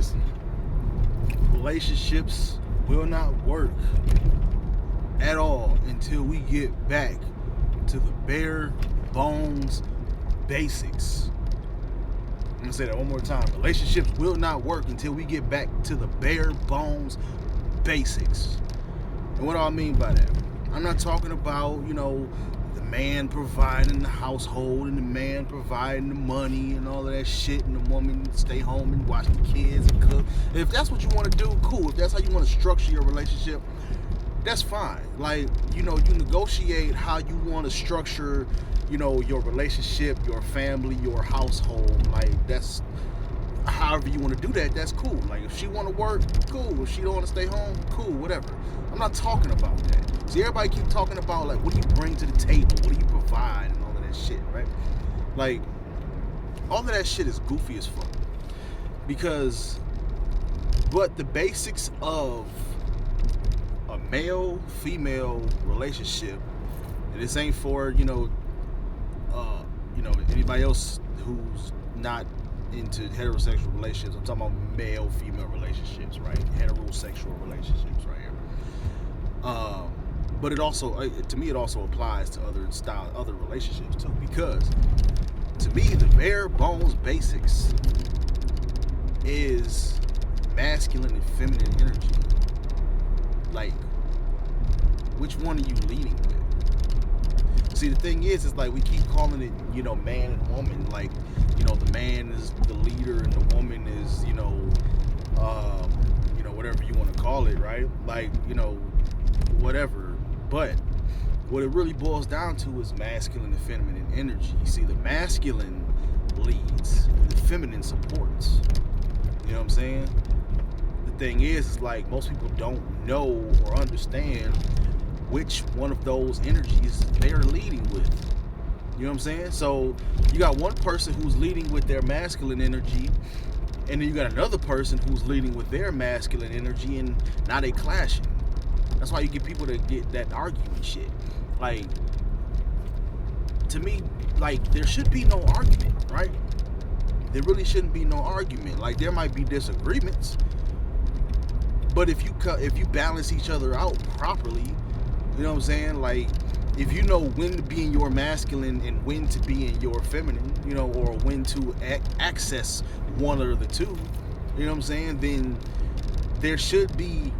listen, relationships will not work at all until we get back to the bare bones basics. I'm gonna say that one more time. Relationships will not work until we get back to the bare bones basics. And what do I mean by that? I'm not talking about, the man providing the household and the man providing the money and all of that shit, and the woman stay home and watch the kids and cook. If that's what you want to do, cool. If that's how you want to structure your relationship, that's fine. Like, you negotiate how you want to structure, your relationship, your family, your household. Like, that's however you want to do that, that's cool. Like, if she want to work, cool. If she don't want to stay home, cool, whatever. I'm not talking about that. See, everybody keep talking about, like, what do you bring to the table? What do you provide? And all of that shit, right? Like, all of that shit is goofy as fuck. But the basics of a male-female relationship, and this ain't for, anybody else who's not into heterosexual relationships. I'm talking about male-female relationships, right? Heterosexual relationships, right here. But it also, to me, it also applies to other relationships too. Because to me, the bare bones basics is masculine and feminine energy. Like, which one are you leading with? See, the thing is like we keep calling it, man and woman. Like, the man is the leader and the woman is, whatever you want to call it, right? Like, whatever. But what it really boils down to is masculine and feminine energy. You see, the masculine leads and the feminine supports. You know what I'm saying? The thing is like most people don't know or understand which one of those energies they're leading with. You know what I'm saying? So you got one person who's leading with their masculine energy, and then you got another person who's leading with their masculine energy, and now they clashing. That's why you get people to get that arguing shit. Like, to me, like, there should be no argument, right? There really shouldn't be no argument. Like, there might be disagreements, but if you balance each other out properly, you know what I'm saying? Like, if you know when to be in your masculine and when to be in your feminine, or when to access one or the two, you know what I'm saying? Then there should be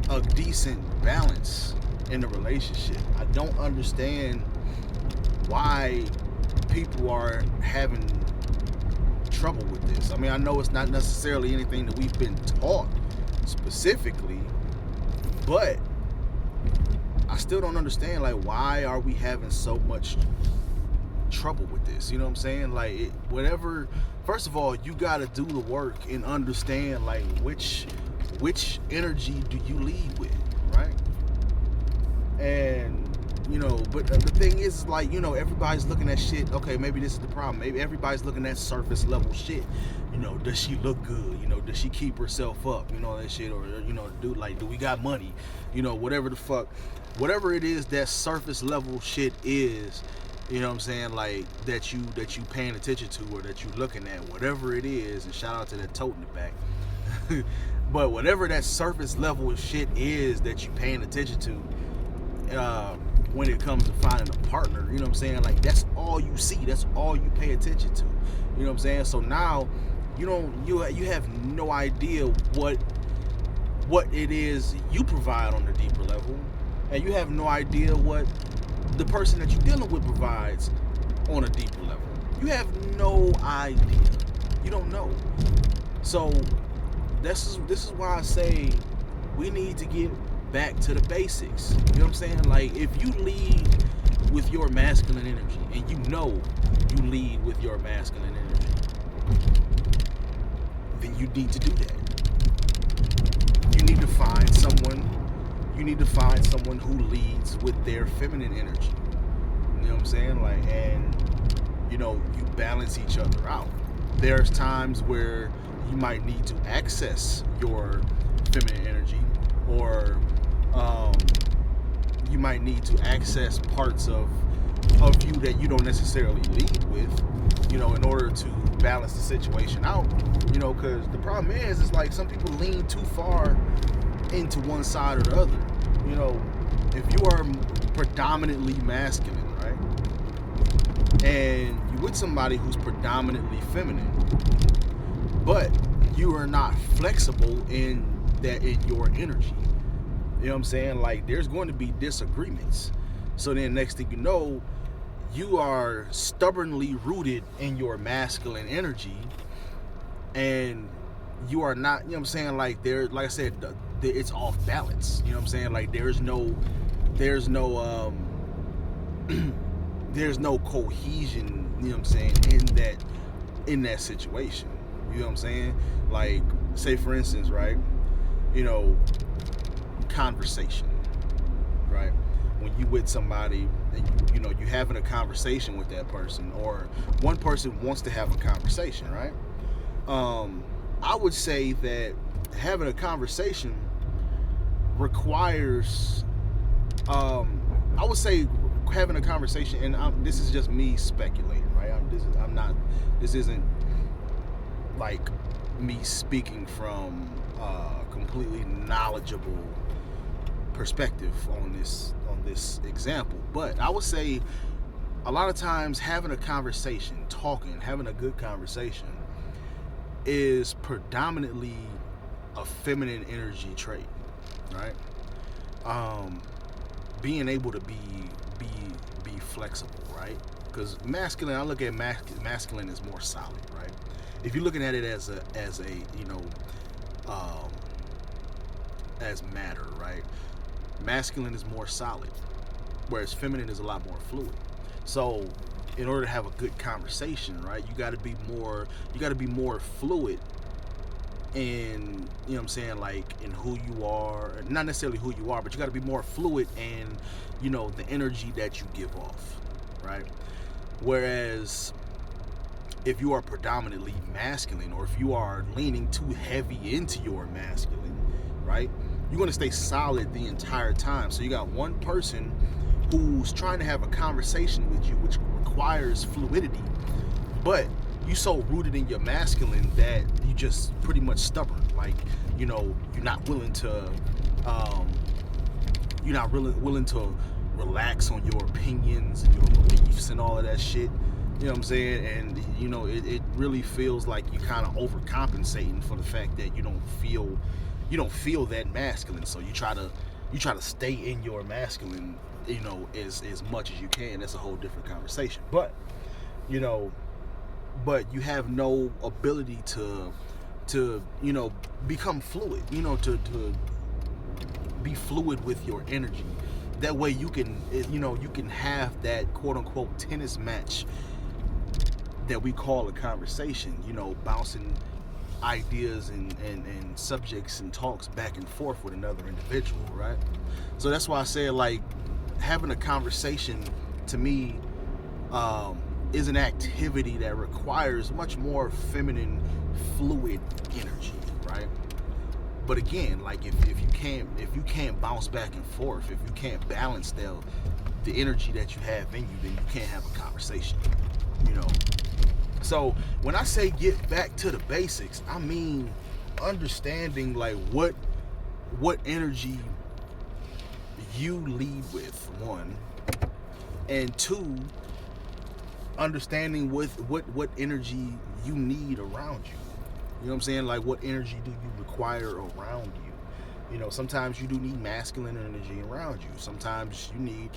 a decent balance in the relationship. I don't understand why people are having trouble with this. I mean, I know it's not necessarily anything that we've been taught specifically, but I still don't understand, like, why are we having so much trouble with this? You know what I'm saying? Like, whatever. First of all, you got to do the work and understand, like, which energy do you lead with, right? And, but the thing is, like, everybody's looking at shit. Okay, maybe this is the problem. Maybe everybody's looking at surface level shit. Does she look good? Does she keep herself up? That shit. Or, do we got money? Whatever the fuck. Whatever it is that surface level shit is, you know what I'm saying, like, that you paying attention to or that you looking at, whatever it is, and shout out to that tote in the back. But whatever that surface level shit is that you paying attention to, when it comes to finding a partner, you know what I'm saying, like, that's all you see, that's all you pay attention to, you know what I'm saying? So now you have no idea what it is you provide on the deeper level. And you have no idea what the person that you're dealing with provides on a deeper level. You have no idea. You don't know. So this is why I say we need to get back to the basics. You know what I'm saying? Like, if you lead with your masculine energy, and you lead with your masculine energy, then you need to do that. You need to find someone who leads with their feminine energy. You know what I'm saying? Like, and you balance each other out. There's times where you might need to access your feminine energy, or you might need to access parts of you that you don't necessarily lead with, in order to balance the situation out, you know, because the problem is like some people lean too far into one side or the other. You know, if you are predominantly masculine, right, and you with somebody who's predominantly feminine, but you are not flexible in your energy, you know what I'm saying? Like, there's going to be disagreements. So then next thing you know, you are stubbornly rooted in your masculine energy, and you are not, you know what I'm saying, like, there, like I said, it's off balance. You know what I'm saying? Like, there's no there's no cohesion, you know what I'm saying, in that situation. You know what I'm saying? Like, say for instance, right, you know, conversation, right? When you with somebody and you know you having a conversation with that person, or one person wants to have a conversation, right? I would say that having a conversation requires, I would say having a conversation, and this is just me speculating, right? This isn't like me speaking from a completely knowledgeable perspective on this example, but I would say a lot of times having a conversation, having a good conversation is predominantly a feminine energy trait, right? Being able to be flexible, right? Because masculine, I look at masculine as more solid, right? If you're looking at it as a you know, as matter, right? Masculine is more solid, whereas feminine is a lot more fluid. So in order to have a good conversation, right, you got to be more fluid in, you know what I'm saying, like, in who you are, not necessarily who you are, but you got to be more fluid in, you know, the energy that you give off, right? Whereas if you are predominantly masculine, or if you are leaning too heavy into your masculine, right, you're going to stay solid the entire time. So you got one person who's trying to have a conversation with you, which requires fluidity, but you so rooted in your masculine that you just pretty much stubborn. Like, you know, you're not willing to relax on your opinions and your beliefs and all of that shit. You know what I'm saying? And you know, it really feels like you kind of overcompensating for the fact that you don't feel that masculine. So you try to stay in your masculine, you know, as much as you can. That's a whole different conversation. But you know, you have no ability to you know, become fluid, you know, to be fluid with your energy. That way you can, you know, you can have that quote unquote tennis match that we call a conversation, you know, bouncing ideas and subjects and talks back and forth with another individual, right? So that's why I say, like, having a conversation to me is an activity that requires much more feminine, fluid energy, right? But again, like, if you can't bounce back and forth, if you can't balance the energy that you have in you, then you can't have a conversation, you know. So when I say get back to the basics, I mean understanding, like, what energy you lead with, one, and two, understanding what energy you need around you. You know what I'm saying? Like, what energy do you require around you? You know, sometimes you do need masculine energy around you. Sometimes you need,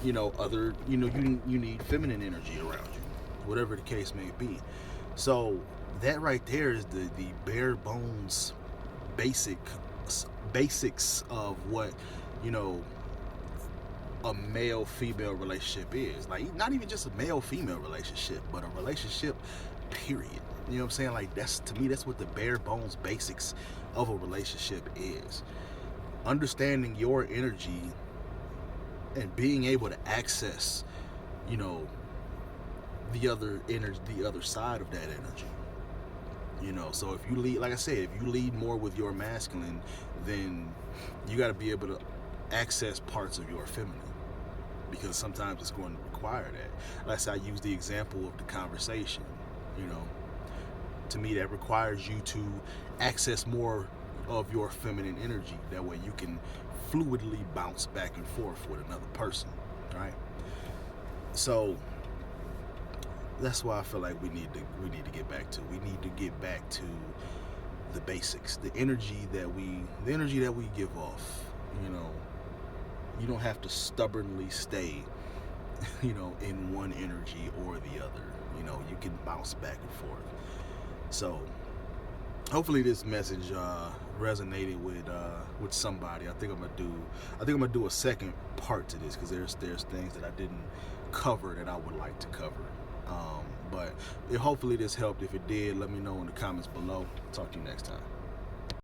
you know, other, you know, you need feminine energy around you. Whatever the case may be. So that right there is the bare bones basics of what, you know, a male-female relationship is. Like, not even just a male-female relationship, but a relationship, period. You know what I'm saying? Like, to me, that's what the bare bones basics of a relationship is. Understanding your energy and being able to access, you know, the other energy, the other side of that energy. You know, so if you lead, like I said, if you lead more with your masculine, then you got to be able to access parts of your feminine, because sometimes it's going to require that. Like I said, I use the example of the conversation, you know. to me, that requires you to access more of your feminine energy. That way you can fluidly bounce back and forth with another person, right? So that's why I feel like we need to get back to. We need to get back to the basics, the energy that we give off. You know, you don't have to stubbornly stay, you know, in one energy or the other. You know, you can bounce back and forth. So hopefully this message resonated with somebody. I think I'm gonna do a second part to this, because there's things that I didn't cover that I would like to cover. But hopefully this helped. If it did, let me know in the comments below. Talk to you next time.